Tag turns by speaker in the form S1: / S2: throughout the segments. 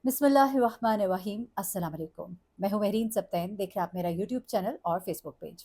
S1: बिस्मिल्लाहिर्रहमानिर्रहीम अस्सलाम वालेकुम। मैं हूँ महरीन सब्तैन, देख रहे हैं आप मेरा यूट्यूब चैनल और फेसबुक पेज।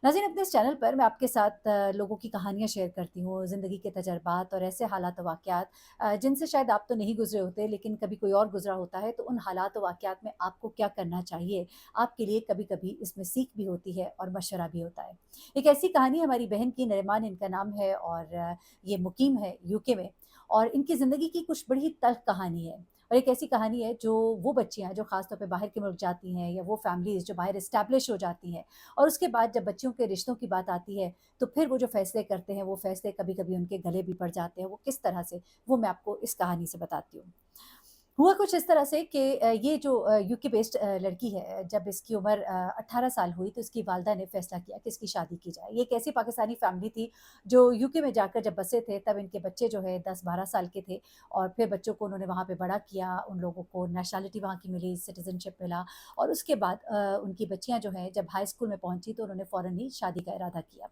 S1: नाज़रीन, अपने इस चैनल पर मैं आपके साथ लोगों की कहानियाँ शेयर करती हूँ, ज़िंदगी के तजर्बात और ऐसे हालात व वाक़यात जिनसे शायद आप तो नहीं गुज़रे होते, लेकिन कभी कोई और गुज़रा होता है, तो उन हालात व वाक़यात में आपको क्या करना चाहिए, आपके लिए कभी-कभी इसमें सीख भी होती है और मशवरा भी होता है। एक ऐसी कहानी हमारी बहन की, नरिमान इनका नाम है और ये मुकीम है यूके में, और इनकी ज़िंदगी की कुछ बड़ी तल्ख़ कहानी है। और एक ऐसी कहानी है जो वो बच्चियाँ जो ख़ास तौर पे बाहर के मुल्क जाती हैं, या वो फैमिलीज़ जो बाहर एस्टैब्लिश हो जाती हैं, और उसके बाद जब बच्चियों के रिश्तों की बात आती है, तो फिर वो जो फ़ैसले करते हैं, वो फ़ैसले कभी-कभी उनके गले भी पड़ जाते हैं। वो किस तरह से, वो मैं आपको इस कहानी से बताती हूँ। हुआ कुछ इस तरह से कि ये जो यूके बेस्ड लड़की है, जब इसकी उम्र 18 साल हुई, तो इसकी वालिदा ने फ़ैसला किया कि इसकी शादी की जाए। ये एक ऐसी पाकिस्तानी फ़ैमिली थी जो यूके में जाकर जब बसे थे, तब इनके बच्चे जो है 10-12 साल के थे, और फिर बच्चों को उन्होंने वहाँ पे बड़ा किया, उन लोगों को नेशनैलिटी वहाँ की मिली, सिटीज़नशिप मिला, और उसके बाद उनकी बच्चियाँ जो हैं जब हाई स्कूल में पहुँची, तो उन्होंने फ़ौरन ही शादी का इरादा किया।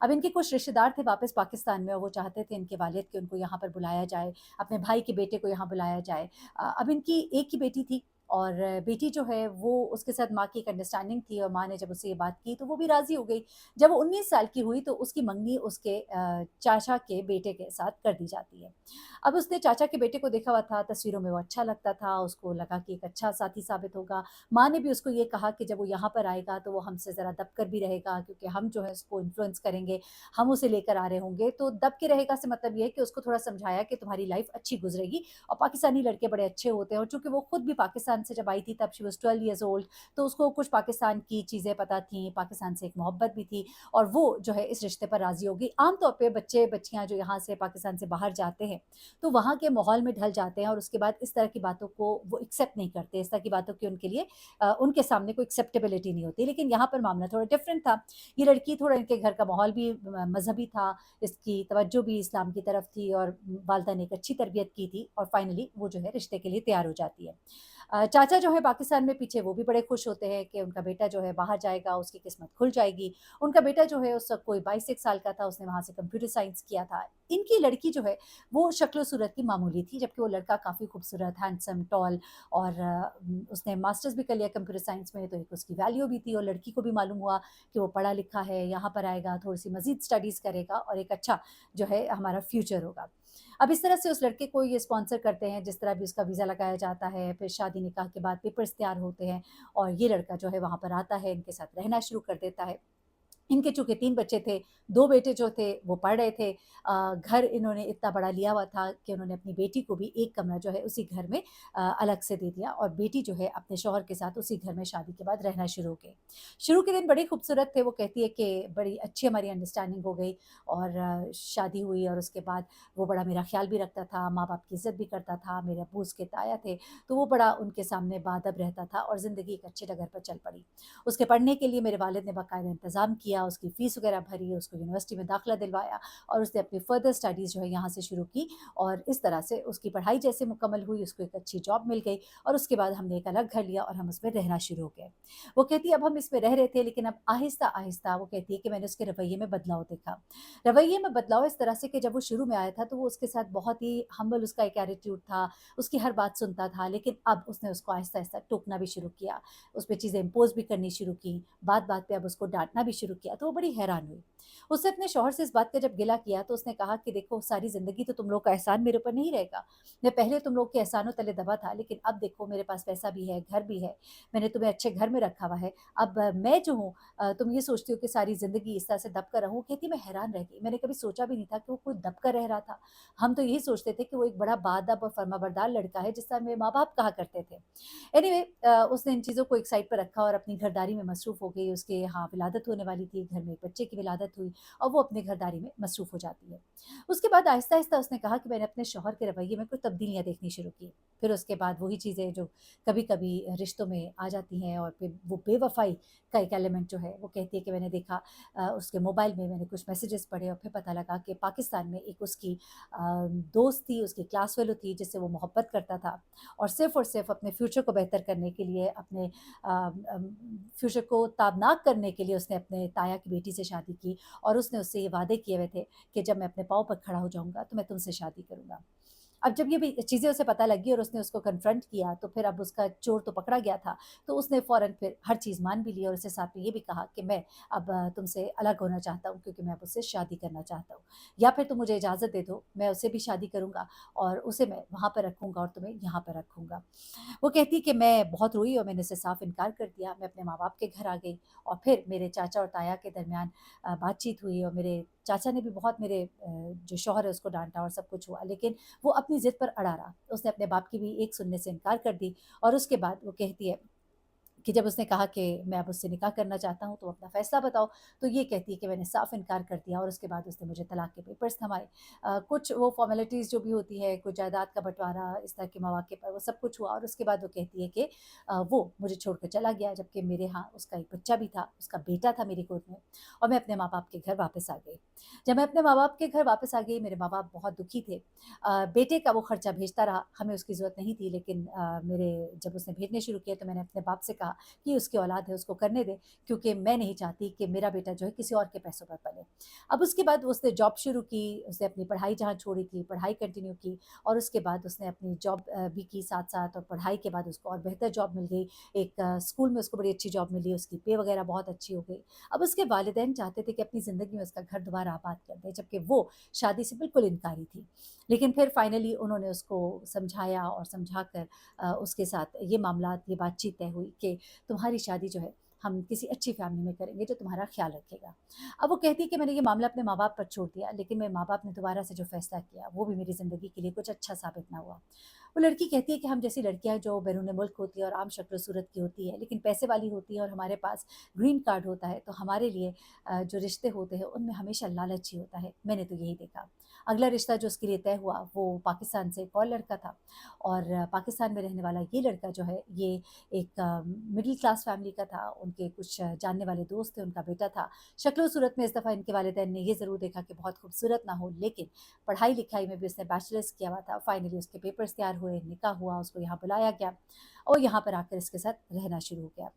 S1: अब इनके कुछ रिश्तेदार थे वापस पाकिस्तान में, और वो चाहते थे इनके वालिद कि उनको यहाँ पर बुलाया जाए, अपने भाई के बेटे को यहाँ बुलाया जाए। अब इनकी एक ही बेटी थी, और बेटी जो है वो, उसके साथ माँ की एक अंडरस्टैंडिंग थी, और माँ ने जब उससे ये बात की तो वो भी राज़ी हो गई। जब वो 19 साल की हुई, तो उसकी मंगनी उसके चाचा के बेटे के साथ कर दी जाती है। अब उसने चाचा के बेटे को देखा हुआ था, तस्वीरों में वो अच्छा लगता था, उसको लगा कि एक अच्छा साथी साबित होगा। माँ ने भी उसको ये कहा कि जब वो यहाँ पर आएगा तो वो हमसे ज़रा दब कर भी रहेगा, क्योंकि हम जो है उसको इन्फ्लुएंस करेंगे, हम उसे लेकर आ रहे होंगे। तो दब के रहेगा से मतलब ये है कि उसको थोड़ा समझाया कि तुम्हारी लाइफ़ अच्छी गुज़रेगी, और पाकिस्तानी लड़के बड़े अच्छे होते हैं। और चूँकि वो खुद भी पाकिस्तान से जब आई थी, तब शी वाज़ 12 इयर्स ओल्ड, तो उसको कुछ पाकिस्तान की चीज़ें पता थीं, पाकिस्तान से एक मोहब्बत भी थी, और वो जो है इस रिश्ते पर राज़ी हो गई। आम तौर पे बच्चे-बच्चियाँ जो यहाँ से पाकिस्तान से बाहर जाते हैं, तो वहाँ के माहौल में ढल जाते हैं, और उसके बाद इस तरह की बातों को वो एक्सेप्ट नहीं करते। इस तरह की बातों की उनके लिए उनके सामने कोई एक्सेप्टेबिलिटी नहीं होती। लेकिन यहाँ पर मामला थोड़ा डिफरेंट था। ये लड़की, थोड़ा इनके घर का माहौल भी मज़हबी था, इसकी तवज्जो भी इस्लाम की तरफ थी, और वालिदा ने एक अच्छी तरबियत की थी, और फाइनली वो जो है रिश्ते के लिए तैयार हो जाती है। चाचा जो है पाकिस्तान में पीछे, वो भी बड़े खुश होते हैं कि उनका बेटा जो है बाहर जाएगा, उसकी किस्मत खुल जाएगी। उनका बेटा जो है उस वक़्त कोई 22-1 साल का था, उसने वहाँ से कंप्यूटर साइंस किया था। इनकी लड़की जो है वो शक्ल-ओ-सूरत की मामूली थी, जबकि वो लड़का काफ़ी खूबसूरत, हैंडसम, टॉल, और उसने मास्टर्स भी कर लिया कंप्यूटर साइंस में, तो एक उसकी वैल्यू भी थी, और लड़की को भी मालूम हुआ कि वो पढ़ा-लिखा है, यहाँ पर आएगा, थोड़ी-सी मज़ीद स्टडीज़ करेगा, और एक अच्छा जो है हमारा फ्यूचर होगा। अब इस तरह से उस लड़के को ये स्पॉन्सर करते हैं, जिस तरह भी उसका वीज़ा लगाया जाता है, फिर शादी निकाह के बाद पेपर्स तैयार होते हैं, और ये लड़का जो है वहाँ पर आता है, इनके साथ रहना शुरू कर देता है। इनके चूँकि 3 बच्चे थे, 2 बेटे जो थे वो पढ़ रहे थे। घर इन्होंने इतना बड़ा लिया हुआ था कि उन्होंने अपनी बेटी को भी एक कमरा जो है उसी घर में अलग से दे दिया, और बेटी जो है अपने शौहर के साथ उसी घर में शादी के बाद रहना शुरू हो गई। शुरू के दिन बड़े खूबसूरत थे, वो कहती है कि बड़ी अच्छी हमारी अंडरस्टैंडिंग हो गई, और शादी हुई, और उसके बाद वो बड़ा मेरा ख़्याल भी रखता था, माँ-बाप की इज़्ज़त भी करता था, मेरे अब्बू उसके ताया थे, तो वो बड़ा उनके सामने बाअदब रहता था, और ज़िंदगी एक अच्छे डगर पर चल पड़ी। उसके पढ़ने के लिए मेरे वालिद ने बाकायदा इंतज़ाम किया, उसकी फ़ीस वगैरह भरी, उसको यूनिवर्सिटी में दाखिला दिलवाया, और उसने अपनी फ़र्दर स्टडीज़ जो है यहाँ से शुरू की, और इस तरह से उसकी पढ़ाई जैसे मुकम्मल हुई, उसको एक अच्छी जॉब मिल गई, और उसके बाद हमने एक अलग घर लिया, और हम उसमें रहना शुरू हो गए। वो कहती है अब हम इसमें रह रहे थे, लेकिन अब आहिस्ता-आहिस्ता वो कहती है कि मैंने उसके रवैये में बदलाव देखा। रवैये में बदलाव इस तरह से कि जब वो शुरू में आया था, तो वो उसके साथ बहुत ही हम्बल उसका एक एटीट्यूड था, उसकी हर बात सुनता था, लेकिन अब उसने उसको आहिस्ता-आहिस्ता टोकना भी शुरू किया, उस पे चीज़ें इम्पोज़ भी करनी शुरू की, बात-बात पे अब उसको डाँटना भी शुरू किया, तो वो बड़ी हैरान हुई। उसने अपने शौहर से इस बात का जब गिला किया, तो उसने कहा कि देखो, सारी ज़िंदगी तो तुम लोग का एहसान मेरे ऊपर नहीं रहेगा। मैं पहले तुम लोग के एहसानों तले दबा था, लेकिन अब देखो मेरे पास पैसा भी है, घर भी है, मैंने तुम्हें अच्छे घर में रखा हुआ है। अब मैं जो हूँ, तुम ये सोचती हो कि सारी ज़िंदगी इस तरह से दब कर रहूँ। कहती मैं हैरान रह गई, मैंने कभी सोचा भी नहीं था कि वो कोई दब कर रह रहा था। हम तो यही सोचते थे कि वो एक बड़ा बाअदब और फर्माबरदार लड़का है, जिस तरह मेरे माँ-बाप कहा करते थे। एनीवे उसने इन चीज़ों को एक साइड पर रखा, और अपनी घरदारी में मसरूफ़ हो गई। उसके यहाँ विलादत होने वाली थी, घर में एक बच्चे की विलादत हुई, और वो अपनी घरदारी में मसरूफ़ हो जाती है। उसके बाद आहिस्ता-आहिस्ता उसने कहा कि मैंने अपने शौहर के रवैये में कुछ तब्दीलियाँ देखनी शुरू की। फिर उसके बाद वही चीज़ें जो कभी-कभी रिश्तों में आ जाती हैं, और फिर वो बेवफ़ाई का एक एलिमेंट जो है, वो कहती है कि मैंने देखा उसके मोबाइल में मैंने कुछ मैसेजेस पढ़े, और फिर पता लगा कि पाकिस्तान में एक उसकी दोस्त थी, उसकी क्लास फ़ेलो थी, जिससे वो मोहब्बत करता था, और सिर्फ़ अपने फ्यूचर को बेहतर करने के लिए, अपने फ्यूचर को ताबनाक करने के लिए उसने अपने ताया की बेटी से शादी की, और उसने उससे ये वादे किए हुए थे कि जब मैं अपने पाँव पर खड़ा हो जाऊँगा, तो मैं तुमसे शादी करूँगा। अब जब ये भी चीज़ें उसे पता लगी और उसने उसको कन्फ्रंट किया, तो फिर अब उसका चोर तो पकड़ा गया था, तो उसने फ़ौरन फिर हर चीज़ मान भी ली और उसके साथ में ये भी कहा कि मैं अब तुमसे अलग होना चाहता हूँ क्योंकि मैं अब उससे शादी करना चाहता हूँ। या फिर तुम मुझे इजाज़त दे दो, मैं उससे भी शादी करूँगा और उसे मैं वहाँ पर रखूँगा और तुम्हें यहाँ पर रखूँगा। वो कहती है कि मैं बहुत रोई और मैंने उससे साफ इनकार कर दिया। मैं अपने माँ-बाप के घर आ गई और फिर मेरे चाचा और ताया के दरमियान बातचीत हुई और मेरे चाचा ने भी बहुत मेरे जो शौहर है उसको डाँटा और सब कुछ हुआ। लेकिन वो अपनी ज़िद पर अड़ा रहा। उसने अपने बाप की भी एक सुनने से इनकार कर दी और उसके बाद वो कहती है कि जब उसने कहा कि मैं अब उससे निकाह करना चाहता हूँ, तो अपना फ़ैसला बताओ। तो ये कहती है कि मैंने साफ़ इनकार कर दिया और उसके बाद उसने मुझे तलाक के पेपर्स थमाए। कुछ वो फ़ॉर्मेलिटीज़ जो भी होती है, कुछ जायदाद का बँटवारा, इस तरह के मौके पर वो सब कुछ हुआ और उसके बाद वो कहती है कि वो मुझे छोड़कर चला गया, जबकि मेरे यहाँ उसका एक बच्चा भी था, उसका बेटा था मेरी गोद में और मैं अपने माँ-बाप के घर वापस आ गई। जब मैं अपने माँ-बाप के घर वापस आ गई, मेरे माँ-बाप बहुत दुखी थे। बेटे का वो खर्चा भेजता रहा, हमें उसकी ज़रूरत नहीं थी, लेकिन मेरे जब उसने भेजने शुरू किए, तो मैंने अपने बाप से कहा कि उसकी औलाद है उसको करने दे, क्योंकि मैं नहीं चाहती कि मेरा बेटा जो है किसी और के पैसों पर पले। अब उसके बाद उसने जॉब शुरू की, उसने अपनी पढ़ाई जहाँ छोड़ी थी, पढ़ाई कंटिन्यू की और उसके बाद उसने अपनी जॉब भी की साथ-साथ और पढ़ाई के बाद उसको और बेहतर जॉब मिल गई। एक स्कूल में उसको बड़ी अच्छी जॉब मिली, उसकी पे वगैरह बहुत अच्छी हो गई। अब उसके वालिदैन चाहते थे कि अपनी ज़िंदगी में उसका घर दोबारा आबाद कर दें, जबकि वो शादी से बिल्कुल इनकारी थी। लेकिन फिर फाइनली उन्होंने उसको समझाया और समझाकर उसके साथ ये मामलात, ये बातचीत तय हुई कि तुम्हारी शादी जो है हम किसी अच्छी फैमिली में करेंगे जो तुम्हारा ख़्याल रखेगा। अब वो कहती है कि मैंने ये मामला अपने माँ-बाप पर छोड़ दिया, लेकिन मेरे माँ-बाप ने दोबारा से जो फ़ैसला किया, वो भी मेरी ज़िंदगी के लिए कुछ अच्छा साबित ना हुआ। वो लड़की कहती है कि हम जैसी लड़कियाँ जो बैरून मुल्क होती है और आम शक्ल-सूरत की होती है, लेकिन पैसे वाली होती है और हमारे पास ग्रीन कार्ड होता है, तो हमारे लिए जो रिश्ते होते हैं, उनमें हमेशा लालच ही होता है। मैंने तो यही देखा। अगला रिश्ता जो उसके लिए तय हुआ, वो पाकिस्तान से एक और लड़का था और पाकिस्तान में रहने वाला ये लड़का जो है, ये एक मिडल क्लास फैमिली का था। उनके कुछ जानने वाले दोस्त थे, उनका बेटा था। शक्ल-ओ-सूरत में इस दफ़ा इनके वालिदैन ने ये ज़रूर देखा कि बहुत खूबसूरत ना हो, लेकिन पढ़ाई-लिखाई में भी उसने बैचलर्स किया हुआ था। फाइनली उसके पेपर्स तैयार हुए, निकाह हुआ, उसको यहाँ बुलाया गया और यहाँ पर आकर इसके साथ रहना शुरू हो गया।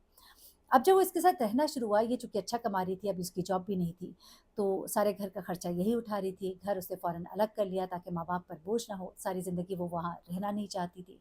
S1: अब जब वो इसके साथ रहना शुरू हुआ, ये चूँकि अच्छा कमा रही थी, अभी उसकी जॉब भी नहीं थी, तो सारे घर का खर्चा यही उठा रही थी। घर उसने फ़ौरन अलग कर लिया ताकि माँ-बाप पर बोझ ना हो, सारी ज़िंदगी वो वहाँ रहना नहीं चाहती थी।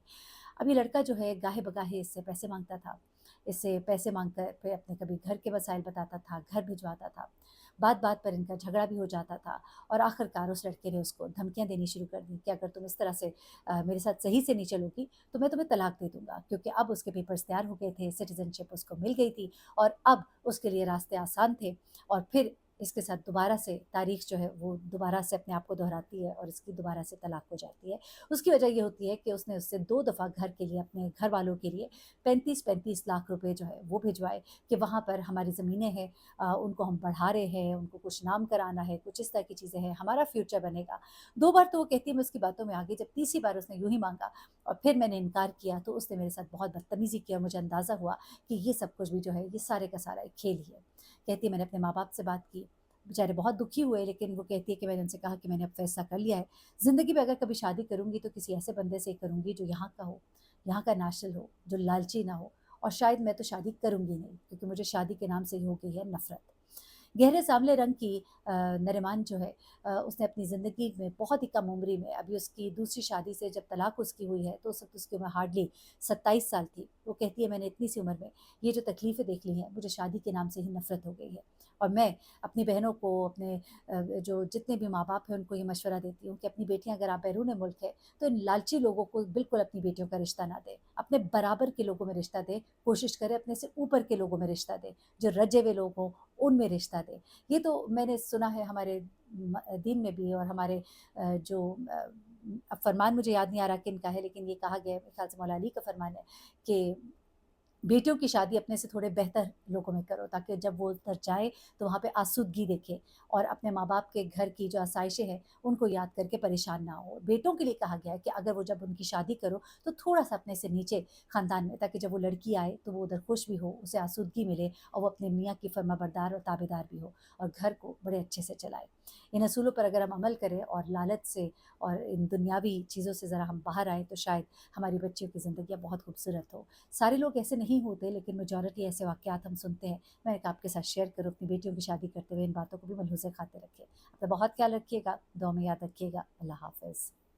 S1: अब ये लड़का जो है गाहे-बगाहे इससे पैसे माँगता था। इससे पैसे माँग कर फिर अपने कभी घर के मसाइल बताता था, घर भिजवाता था। बात-बात पर इनका झगड़ा भी हो जाता था और आखिरकार उस लड़के ने उसको धमकियाँ देनी शुरू कर दी कि अगर तुम इस तरह से मेरे साथ सही से नहीं चलोगी, तो मैं तुम्हें तलाक दे दूँगा। क्योंकि अब उसके पेपर्स तैयार हो गए थे, सिटीज़नशिप उसको मिल गई थी और अब उसके लिए रास्ते आसान थे और फिर इसके साथ दोबारा से तारीख़ जो है वो दोबारा से अपने आप को दोहराती है और इसकी दोबारा से तलाक हो जाती है। उसकी वजह ये होती है कि उसने उससे 2 दफ़ा घर के लिए, अपने घरवालों के लिए 35-35 लाख रुपए जो है वो भिजवाए कि वहाँ पर हमारी ज़मीनें हैं, उनको हम बढ़ा रहे हैं, उनको कुछ नाम कराना है, कुछ इस तरह की चीज़ें हैं, हमारा फ्यूचर बनेगा। 2 बार तो वो कहती है मैं उसकी बातों में आ गई, जब तीसरी बार उसने यूँ ही माँगा और फिर मैंने इनकार किया तो उसने मेरे साथ बहुत बदतमीज़ी की और मुझे अंदाज़ा हुआ कि ये सब कुछ भी जो है ये सारे का सारा एक खेल ही है। कहती है मैंने अपने माँ-बाप से बात की, बेचारे बहुत दुखी हुए, लेकिन वो कहती है कि मैंने उनसे कहा कि मैंने अब फ़ैसला कर लिया है, ज़िंदगी में अगर कभी शादी करूँगी तो किसी ऐसे बंदे से करूँगी जो यहाँ का हो, यहाँ का नेशनल हो, जो लालची ना हो और शायद मैं तो शादी करूँगी नहीं, क्योंकि मुझे शादी के नाम से ही हो गई है नफ़रत। गहरे सांवले रंग की नरीमान जो है, उसने अपनी ज़िंदगी में बहुत ही कम उम्री में, अभी उसकी दूसरी शादी से जब तलाक उसकी हुई है, तो उस वक़्त उसकी उम्र हार्डली 27 साल थी। वो कहती है मैंने इतनी सी उम्र में ये जो तकलीफ़ें देख ली हैं, मुझे शादी के नाम से ही नफ़रत हो गई है। और मैं अपनी बहनों को, अपने जो जितने भी माँ-बाप हैं उनको ये मशवरा देती हूँ कि अपनी बेटियाँ अगर आप बैरून मुल्क है, तो इन लालची लोगों को बिल्कुल अपनी बेटियों का रिश्ता ना दें। अपने बराबर के लोगों में रिश्ता दें, कोशिश करें अपने से ऊपर के लोगों में रिश्ता दें, जो रजे हुए लोग हों उनमें रिश्ता दें। ये तो मैंने सुना है हमारे दीन में भी और हमारे अब फरमान मुझे याद नहीं आ रहा किनका है, लेकिन ये कहा गया है, मेरे ख्याल से मौला अली का फरमान है कि बेटियों की शादी अपने से थोड़े बेहतर लोगों में करो, ताकि जब वो उधर जाए तो वहाँ पे आसूदगी देखे और अपने माँ-बाप के घर की जो आसाइशें हैं, उनको याद करके परेशान ना हो। बेटों के लिए कहा गया है कि अगर वो जब उनकी शादी करो, तो थोड़ा-सा अपने से नीचे ख़ानदान में, ताकि जब वो लड़की आए तो वो उधर खुश भी हो, उसे आसूदगी मिले और वो अपने मियाँ की फ़र्माबरदार और ताबेदार भी हो और घर को बड़े अच्छे से चलाए। इन असूलों पर अगर हम अमल करें और लालच से और इन दुनियावी चीज़ों से ज़रा हम बाहर आएँ, तो शायद हमारी बच्चियों की ज़िंदगियाँ बहुत खूबसूरत हो। सारे लोग ऐसे नहीं होते, लेकिन मेजॉरिटी ऐसे वाक़यात हम सुनते हैं। मैं एक आपके साथ शेयर करूँ, अपनी बेटियों की शादी करते हुए इन बातों को भी मलहूज़ खाते रखें। अपना बहुत ख़्याल रखिएगा, दुआ में याद रखिएगा। अल्लाह हाफ़िज़।